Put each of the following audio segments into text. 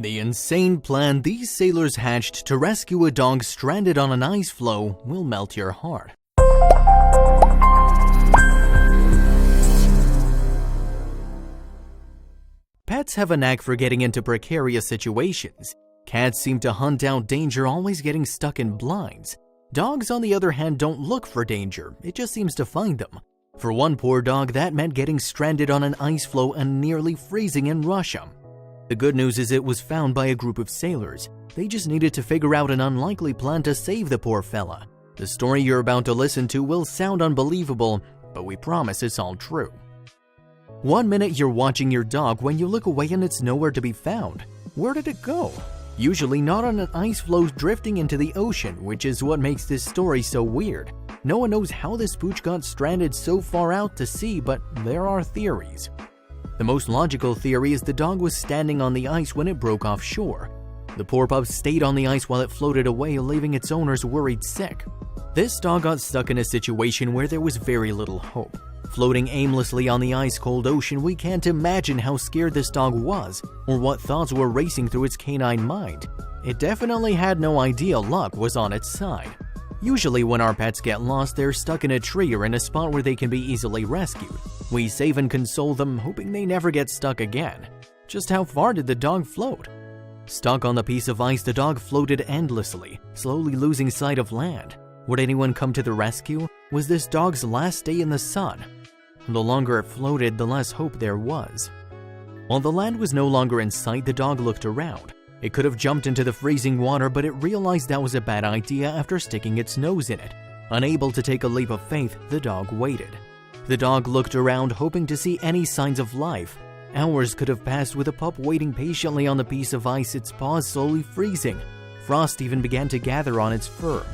The insane plan these sailors hatched to rescue a dog stranded on an ice floe will melt your heart. Pets have a knack for getting into precarious situations. Cats seem to hunt out danger, always getting stuck in blinds. Dogs, on the other hand, don't look for danger, it just seems to find them. For one poor dog, that meant getting stranded on an ice floe and nearly freezing in Russia. The good news is it was found by a group of sailors. They just needed to figure out an unlikely plan to save the poor fella. The story you're about to listen to will sound unbelievable, but we promise it's all true. One minute you're watching your dog when you look away and it's nowhere to be found. Where did it go? Usually not on an ice floe drifting into the ocean, which is what makes this story so weird. No one knows how this pooch got stranded so far out to sea, but there are theories. The most logical theory is the dog was standing on the ice when it broke offshore. The poor pup stayed on the ice while it floated away, leaving its owners worried sick. This dog got stuck in a situation where there was very little hope. Floating aimlessly on the ice-cold ocean, we can't imagine how scared this dog was or what thoughts were racing through its canine mind. It definitely had no idea luck was on its side. Usually when our pets get lost, they're stuck in a tree or in a spot where they can be easily rescued. We save and console them, hoping they never get stuck again. Just how far did the dog float? Stuck on the piece of ice, the dog floated endlessly, slowly losing sight of land. Would anyone come to the rescue? Was this dog's last day in the sun? The longer it floated, the less hope there was. While the land was no longer in sight, the dog looked around. It could have jumped into the freezing water, but it realized that was a bad idea after sticking its nose in it. Unable to take a leap of faith, the dog waited. The dog looked around, hoping to see any signs of life. Hours could have passed with the pup waiting patiently on the piece of ice, its paws slowly freezing. Frost even began to gather on its fur.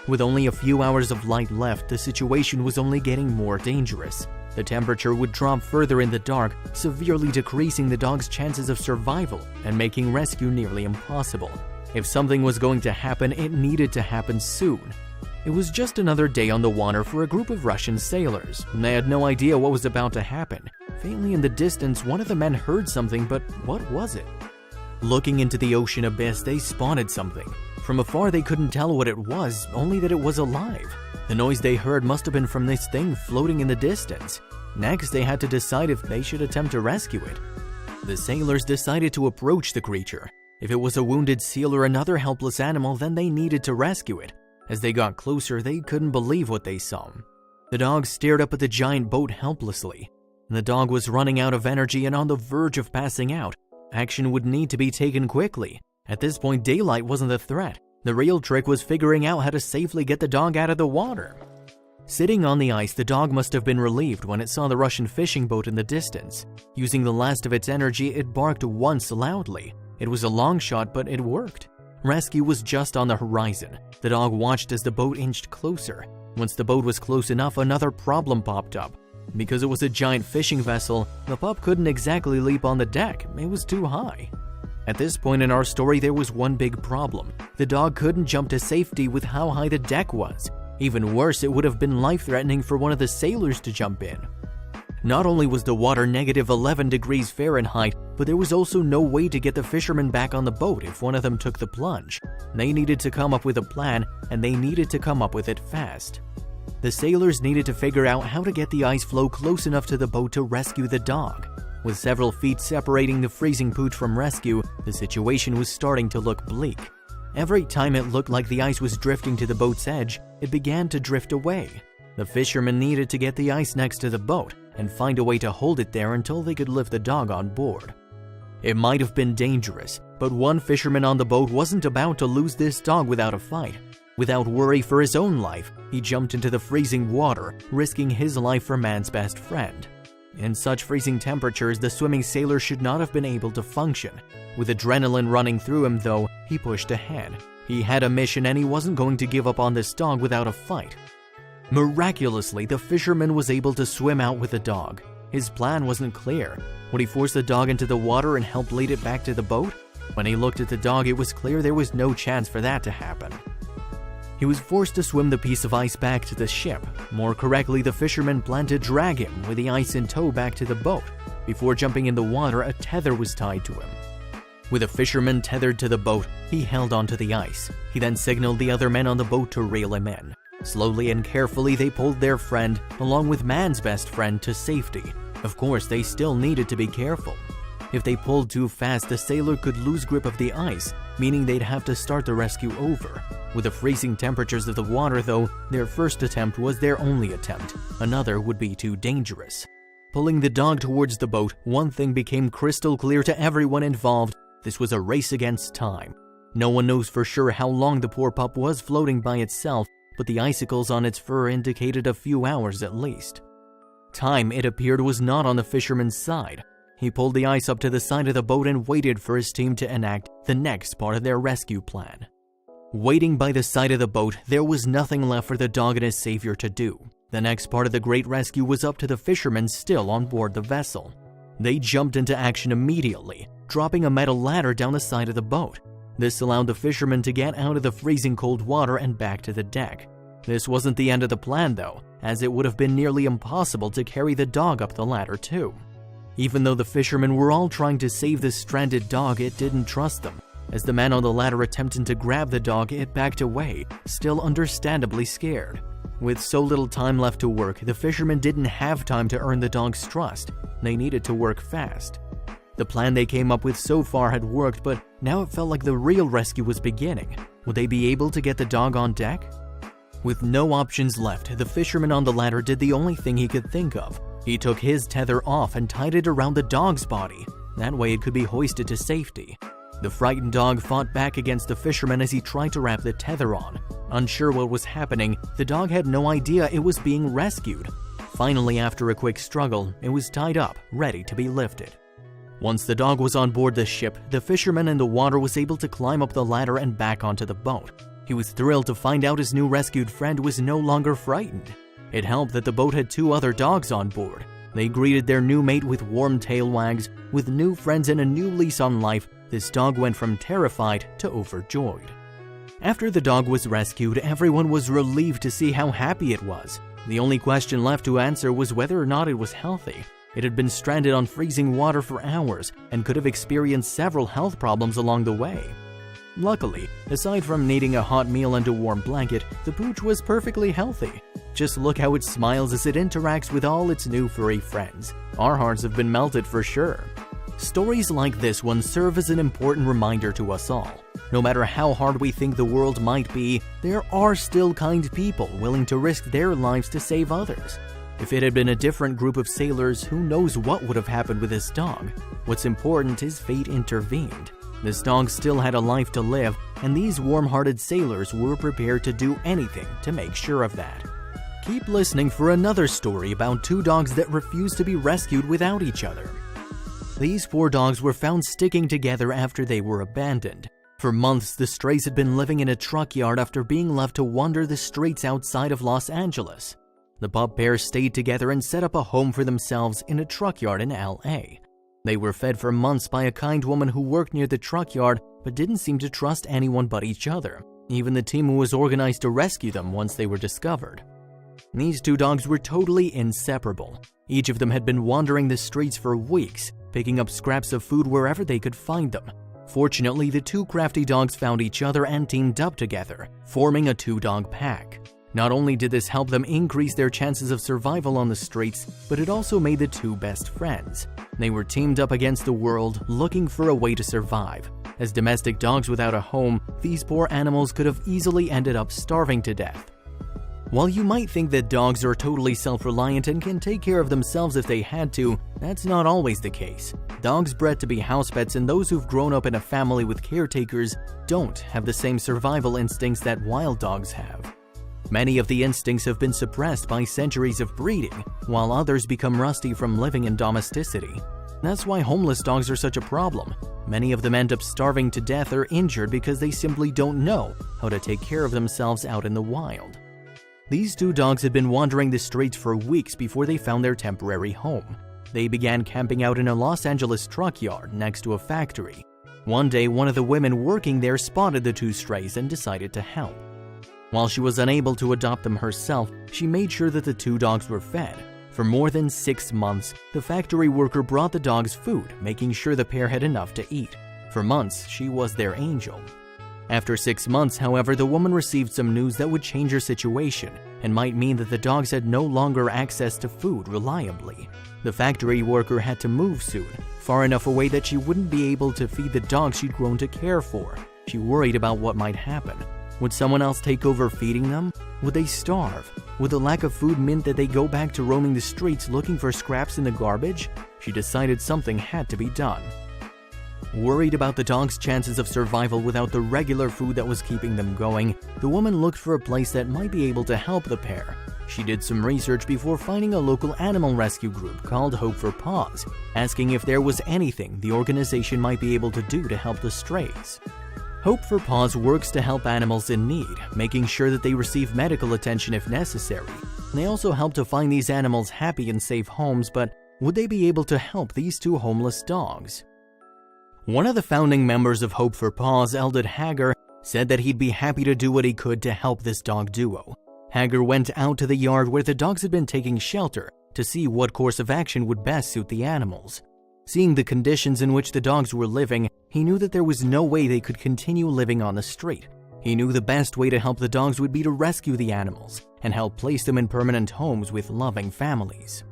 With only a few hours of light left, the situation was only getting more dangerous. The temperature would drop further in the dark, severely decreasing the dog's chances of survival and making rescue nearly impossible. If something was going to happen, it needed to happen soon. It was just another day on the water for a group of Russian sailors. They had no idea what was about to happen. Faintly in the distance, one of the men heard something, but what was it? Looking into the ocean abyss, they spotted something. From afar, they couldn't tell what it was, only that it was alive. The noise they heard must have been from this thing floating in the distance. Next, they had to decide if they should attempt to rescue it. The sailors decided to approach the creature. If it was a wounded seal or another helpless animal, then they needed to rescue it. As they got closer, they couldn't believe what they saw. The dog stared up at the giant boat helplessly. The dog was running out of energy and on the verge of passing out. Action would need to be taken quickly. At this point, daylight wasn't the threat. The real trick was figuring out how to safely get the dog out of the water. Sitting on the ice, the dog must have been relieved when it saw the Russian fishing boat in the distance. Using the last of its energy, it barked once loudly. It was a long shot, but it worked. Rescue was just on the horizon. The dog watched as the boat inched closer. Once the boat was close enough, another problem popped up. Because it was a giant fishing vessel, the pup couldn't exactly leap on the deck. It was too high. At this point in our story, there was one big problem. The dog couldn't jump to safety with how high the deck was. Even worse, it would have been life-threatening for one of the sailors to jump in. Not only was the water -11 degrees Fahrenheit, but there was also no way to get the fishermen back on the boat if one of them took the plunge. They needed to come up with a plan, and they needed to come up with it fast. The sailors needed to figure out how to get the ice floe close enough to the boat to rescue the dog. With several feet separating the freezing pooch from rescue, the situation was starting to look bleak. Every time it looked like the ice was drifting to the boat's edge, it began to drift away. The fishermen needed to get the ice next to the boat and find a way to hold it there until they could lift the dog on board. It might have been dangerous, but one fisherman on the boat wasn't about to lose this dog without a fight. Without worry for his own life, he jumped into the freezing water, risking his life for man's best friend. In such freezing temperatures, the swimming sailor should not have been able to function. With adrenaline running through him, though, he pushed ahead. He had a mission and he wasn't going to give up on this dog without a fight. Miraculously, the fisherman was able to swim out with the dog. His plan wasn't clear. Would he force the dog into the water and help lead it back to the boat? When he looked at the dog, it was clear there was no chance for that to happen. He was forced to swim the piece of ice back to the ship. More correctly, the fisherman planned to drag him with the ice in tow back to the boat. Before jumping in the water, a tether was tied to him. With a fisherman tethered to the boat, he held onto the ice. He then signaled the other men on the boat to reel him in. Slowly and carefully, they pulled their friend, along with man's best friend, to safety. Of course, they still needed to be careful. If they pulled too fast, the sailor could lose grip of the ice, meaning they'd have to start the rescue over. With the freezing temperatures of the water, though, their first attempt was their only attempt. Another would be too dangerous. Pulling the dog towards the boat, one thing became crystal clear to everyone involved. This was a race against time. No one knows for sure how long the poor pup was floating by itself, but the icicles on its fur indicated a few hours at least. Time, it appeared, was not on the fisherman's side. He pulled the ice up to the side of the boat and waited for his team to enact the next part of their rescue plan. Waiting by the side of the boat, there was nothing left for the dog and his savior to do. The next part of the great rescue was up to the fishermen still on board the vessel. They jumped into action immediately, dropping a metal ladder down the side of the boat. This allowed the fishermen to get out of the freezing cold water and back to the deck. This wasn't the end of the plan though, as it would have been nearly impossible to carry the dog up the ladder too. Even though the fishermen were all trying to save the stranded dog, it didn't trust them. As the man on the ladder attempted to grab the dog, it backed away, still understandably scared. With so little time left to work, the fishermen didn't have time to earn the dog's trust. They needed to work fast. The plan they came up with so far had worked, but now it felt like the real rescue was beginning. Would they be able to get the dog on deck? With no options left, the fisherman on the ladder did the only thing he could think of. He took his tether off and tied it around the dog's body. That way it could be hoisted to safety. The frightened dog fought back against the fisherman as he tried to wrap the tether on. Unsure what was happening, the dog had no idea it was being rescued. Finally, after a quick struggle, it was tied up, ready to be lifted. Once the dog was on board the ship, the fisherman in the water was able to climb up the ladder and back onto the boat. He was thrilled to find out his new rescued friend was no longer frightened. It helped that the boat had 2 other dogs on board. They greeted their new mate with warm tail wags. With new friends and a new lease on life, this dog went from terrified to overjoyed. After the dog was rescued, everyone was relieved to see how happy it was. The only question left to answer was whether or not it was healthy. It had been stranded on freezing water for hours and could have experienced several health problems along the way. Luckily, aside from needing a hot meal and a warm blanket, the pooch was perfectly healthy. Just look how it smiles as it interacts with all its new furry friends. Our hearts have been melted for sure. Stories like this one serve as an important reminder to us all. No matter how hard we think the world might be, there are still kind people willing to risk their lives to save others. If it had been a different group of sailors, who knows what would have happened with this dog? What's important is fate intervened. This dog still had a life to live, and these warm-hearted sailors were prepared to do anything to make sure of that. Keep listening for another story about 2 dogs that refused to be rescued without each other. These 4 dogs were found sticking together after they were abandoned. For months, the strays had been living in a truck yard after being left to wander the streets outside of Los Angeles. The pup pair stayed together and set up a home for themselves in a truck yard in LA. They were fed for months by a kind woman who worked near the truck yard but didn't seem to trust anyone but each other, even the team who was organized to rescue them once they were discovered. These 2 dogs were totally inseparable. Each of them had been wandering the streets for weeks, picking up scraps of food wherever they could find them. Fortunately, the 2 crafty dogs found each other and teamed up together, forming a 2-dog pack. Not only did this help them increase their chances of survival on the streets, but it also made the 2 best friends. They were teamed up against the world, looking for a way to survive. As domestic dogs without a home, these poor animals could have easily ended up starving to death. While you might think that dogs are totally self-reliant and can take care of themselves if they had to, that's not always the case. Dogs bred to be house pets and those who've grown up in a family with caretakers don't have the same survival instincts that wild dogs have. Many of the instincts have been suppressed by centuries of breeding, while others become rusty from living in domesticity. That's why homeless dogs are such a problem. Many of them end up starving to death or injured because they simply don't know how to take care of themselves out in the wild. These 2 dogs had been wandering the streets for weeks before they found their temporary home. They began camping out in a Los Angeles truck yard next to a factory. One day, one of the women working there spotted the 2 strays and decided to help. While she was unable to adopt them herself, she made sure that the 2 dogs were fed. For more than 6 months, the factory worker brought the dogs food, making sure the pair had enough to eat. For months, she was their angel. After 6 months, however, the woman received some news that would change her situation and might mean that the dogs had no longer access to food reliably. The factory worker had to move soon, far enough away that she wouldn't be able to feed the dogs she'd grown to care for. She worried about what might happen. Would someone else take over feeding them? Would they starve? Would the lack of food mean that they go back to roaming the streets looking for scraps in the garbage? She decided something had to be done. Worried about the dogs' chances of survival without the regular food that was keeping them going, the woman looked for a place that might be able to help the pair. She did some research before finding a local animal rescue group called Hope for Paws, asking if there was anything the organization might be able to do to help the strays. Hope for Paws works to help animals in need, making sure that they receive medical attention if necessary. They also help to find these animals happy and safe homes, but would they be able to help these two homeless dogs? One of the founding members of Hope for Paws, Eldad Hager, said that he'd be happy to do what he could to help this dog duo. Hager went out to the yard where the dogs had been taking shelter to see what course of action would best suit the animals. Seeing the conditions in which the dogs were living, he knew that there was no way they could continue living on the street. He knew the best way to help the dogs would be to rescue the animals and help place them in permanent homes with loving families.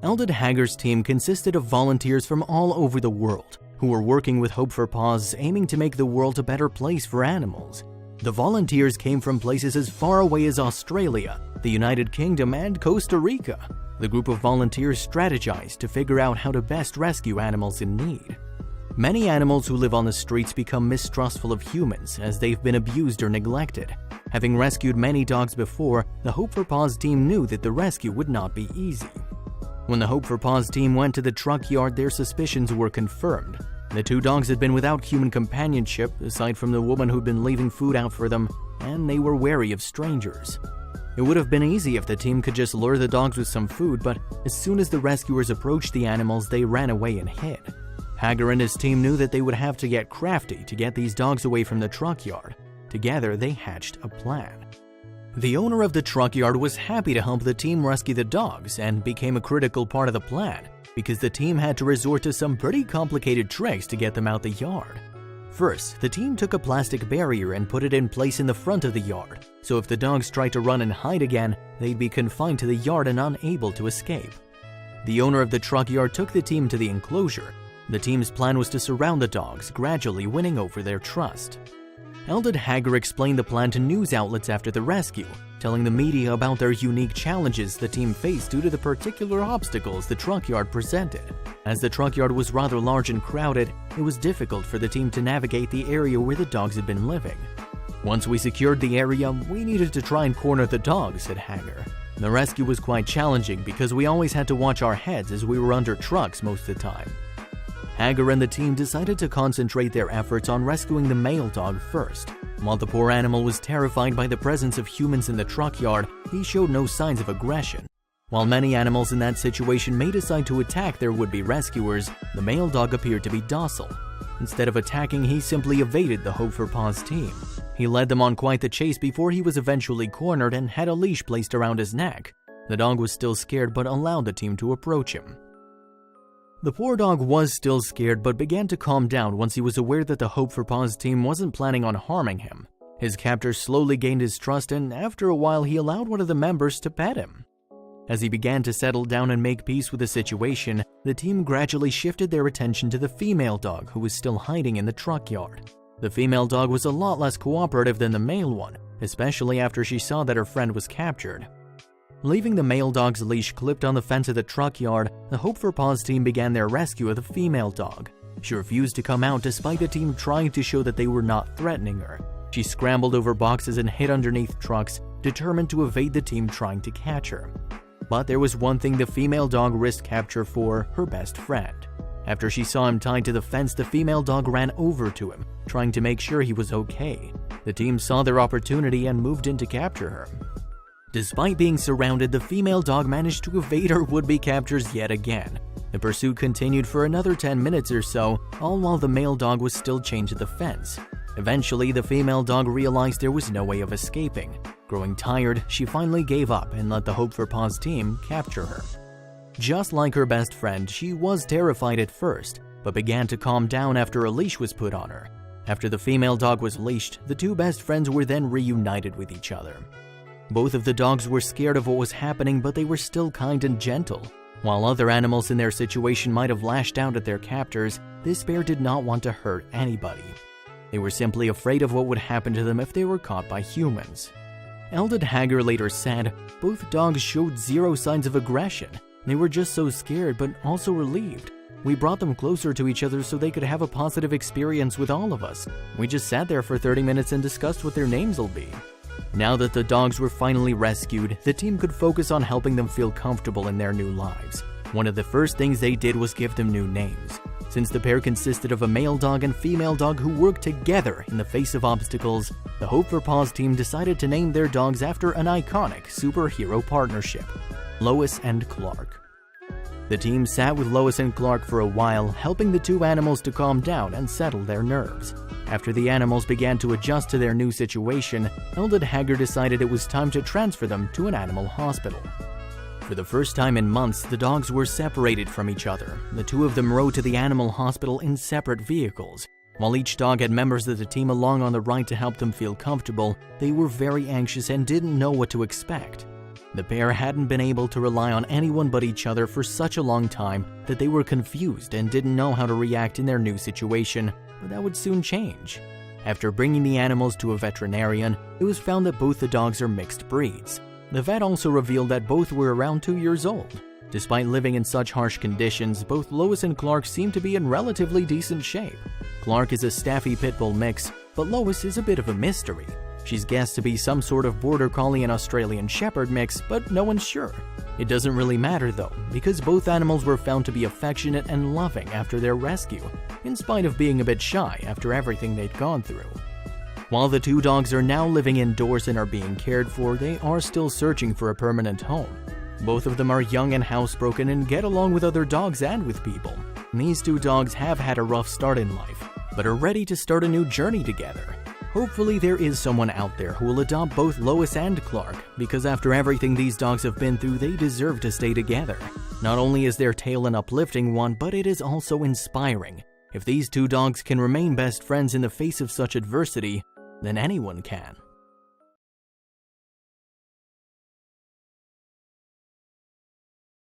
Eldad Hager's team consisted of volunteers from all over the world who were working with Hope for Paws, aiming to make the world a better place for animals. The volunteers came from places as far away as Australia, the United Kingdom, and Costa Rica. The group of volunteers strategized to figure out how to best rescue animals in need. Many animals who live on the streets become mistrustful of humans as they've been abused or neglected. Having rescued many dogs before, the Hope for Paws team knew that the rescue would not be easy. When the Hope for Paws team went to the truck yard, their suspicions were confirmed. The two dogs had been without human companionship, aside from the woman who'd been leaving food out for them, and they were wary of strangers. It would have been easy if the team could just lure the dogs with some food, but as soon as the rescuers approached the animals, they ran away and hid. Hager and his team knew that they would have to get crafty to get these dogs away from the truck yard. Together, they hatched a plan. The owner of the truck yard was happy to help the team rescue the dogs and became a critical part of the plan because the team had to resort to some pretty complicated tricks to get them out the yard. First, the team took a plastic barrier and put it in place in the front of the yard, so if the dogs tried to run and hide again, they'd be confined to the yard and unable to escape. The owner of the truck yard took the team to the enclosure. The team's plan was to surround the dogs, gradually winning over their trust. Eldad Hager explained the plan to news outlets after the rescue, telling the media about their unique challenges the team faced due to the particular obstacles the truck yard presented. As the truck yard was rather large and crowded, it was difficult for the team to navigate the area where the dogs had been living. Once we secured the area, we needed to try and corner the dogs, said Hager. The rescue was quite challenging because we always had to watch our heads as we were under trucks most of the time. Hager and the team decided to concentrate their efforts on rescuing the male dog first. While the poor animal was terrified by the presence of humans in the truck yard, he showed no signs of aggression. While many animals in that situation may decide to attack their would-be rescuers, the male dog appeared to be docile. Instead of attacking, he simply evaded the Hope for Paws team. He led them on quite the chase before he was eventually cornered and had a leash placed around his neck. The dog was still scared but allowed the team to approach him. The poor dog was still scared but began to calm down once he was aware that the Hope for Paws team wasn't planning on harming him. His captor slowly gained his trust, and after a while he allowed one of the members to pet him. As he began to settle down and make peace with the situation, the team gradually shifted their attention to the female dog who was still hiding in the truck yard. The female dog was a lot less cooperative than the male one, especially after she saw that her friend was captured. Leaving the male dog's leash clipped on the fence of the truck yard, the Hope for Paws team began their rescue of the female dog. She refused to come out despite the team trying to show that they were not threatening her. She scrambled over boxes and hid underneath trucks, determined to evade the team trying to catch her. But there was one thing the female dog risked capture for: her best friend. After she saw him tied to the fence, the female dog ran over to him, trying to make sure he was okay. The team saw their opportunity and moved in to capture her. Despite being surrounded, the female dog managed to evade her would-be captors yet again. The pursuit continued for another 10 minutes or so, all while the male dog was still chained to the fence. Eventually, the female dog realized there was no way of escaping. Growing tired, she finally gave up and let the Hope for Paws team capture her. Just like her best friend, she was terrified at first, but began to calm down after a leash was put on her. After the female dog was leashed, the two best friends were then reunited with each other. Both of the dogs were scared of what was happening, but they were still kind and gentle. While other animals in their situation might have lashed out at their captors, this pair did not want to hurt anybody. They were simply afraid of what would happen to them if they were caught by humans. Eldad Hager later said, "Both dogs showed zero signs of aggression. They were just so scared but also relieved. We brought them closer to each other so they could have a positive experience with all of us. We just sat there for 30 minutes and discussed what their names will be." Now that the dogs were finally rescued, the team could focus on helping them feel comfortable in their new lives. One of the first things they did was give them new names. Since the pair consisted of a male dog and female dog who worked together in the face of obstacles, the Hope for Paws team decided to name their dogs after an iconic superhero partnership, Lois and Clark. The team sat with Lois and Clark for a while, helping the two animals to calm down and settle their nerves. After the animals began to adjust to their new situation, Eldad Hager decided it was time to transfer them to an animal hospital. For the first time in months, the dogs were separated from each other. The two of them rode to the animal hospital in separate vehicles. While each dog had members of the team along on the ride to help them feel comfortable, they were very anxious and didn't know what to expect. The pair hadn't been able to rely on anyone but each other for such a long time that they were confused and didn't know how to react in their new situation, but that would soon change. After bringing the animals to a veterinarian, it was found that both the dogs are mixed breeds. The vet also revealed that both were around 2 years old. Despite living in such harsh conditions, both Lois and Clark seem to be in relatively decent shape. Clark is a Staffy Pit Bull mix, but Lois is a bit of a mystery. She's guessed to be some sort of Border Collie and Australian Shepherd mix, but no one's sure. It doesn't really matter though, because both animals were found to be affectionate and loving after their rescue, in spite of being a bit shy after everything they'd gone through. While the two dogs are now living indoors and are being cared for, they are still searching for a permanent home. Both of them are young and housebroken and get along with other dogs and with people. These two dogs have had a rough start in life, but are ready to start a new journey together. Hopefully there is someone out there who will adopt both Lois and Clark, because after everything these dogs have been through, they deserve to stay together. Not only is their tale an uplifting one, but it is also inspiring. If these two dogs can remain best friends in the face of such adversity, then anyone can.